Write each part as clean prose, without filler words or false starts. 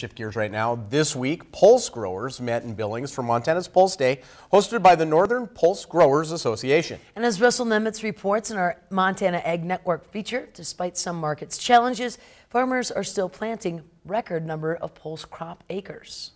shift gears right now. This week, pulse growers met in Billings for Montana's Pulse Day, hosted by the Northern Pulse Growers Association. And as Russell Nemitz reports in our Montana Ag Network feature, despite some markets' challenges, farmers are still planting record number of pulse crop acres.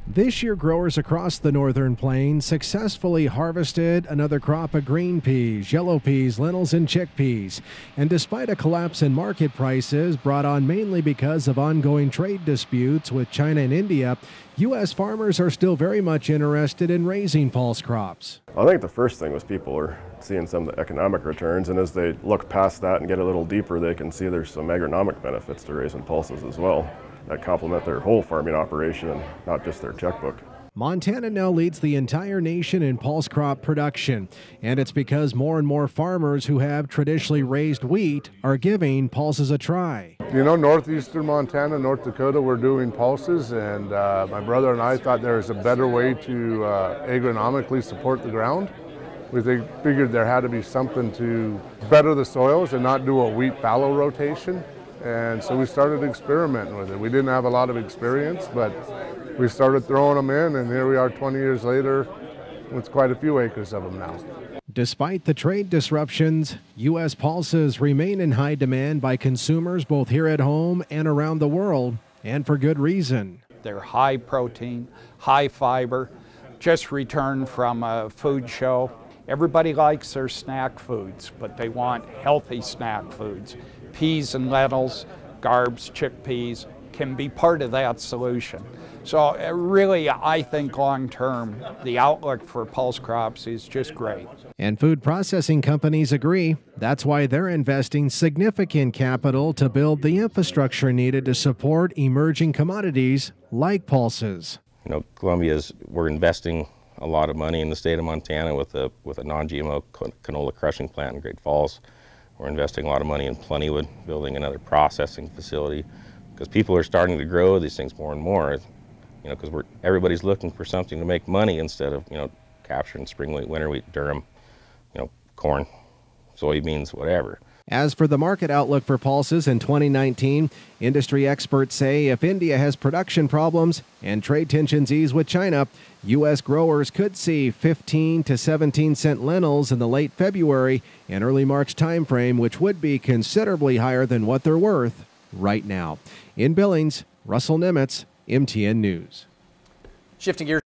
This year, growers across the northern plains successfully harvested another crop of green peas, yellow peas, lentils, and chickpeas. And despite a collapse in market prices brought on mainly because of ongoing trade disputes with China and India, U.S. farmers are still very much interested in raising pulse crops. I think the first thing was people are seeing some of the economic returns, and as they look past that and get a little deeper, they can see there's some agronomic benefits to raising pulses as well that complement their whole farming operation and not just their checkbook. Montana now leads the entire nation in pulse crop production, and it's because more and more farmers who have traditionally raised wheat are giving pulses a try. You know, northeastern Montana, North Dakota, we're doing pulses, and my brother and I thought there was a better way to agronomically support the ground. We figured there had to be something to better the soils and not do a wheat fallow rotation. And so we started experimenting with it. We didn't have a lot of experience, but we started throwing them in, and here we are 20 years later with quite a few acres of them now. Despite the trade disruptions, U.S. pulses remain in high demand by consumers both here at home and around the world, and for good reason. They're high protein, high fiber, just returned from a food show. Everybody likes their snack foods, but they want healthy snack foods. Peas and lentils, garbs, chickpeas can be part of that solution. So really, I think long-term, the outlook for pulse crops is just great. And food processing companies agree. That's why they're investing significant capital to build the infrastructure needed to support emerging commodities like pulses. You know, we're investing a lot of money in the state of Montana with a non-GMO canola crushing plant in Great Falls. We're investing a lot of money in Plentywood, building another processing facility, because people are starting to grow these things more and more. You know, because everybody's looking for something to make money instead of, you know, capturing spring wheat, winter wheat, durum, you know, corn, soybeans, whatever. As for the market outlook for pulses in 2019, industry experts say if India has production problems and trade tensions ease with China, U.S. growers could see 15 to 17 cent lentils in the late February and early March timeframe, which would be considerably higher than what they're worth right now. In Billings, Russell Nemitz, MTN News. Shifting gears.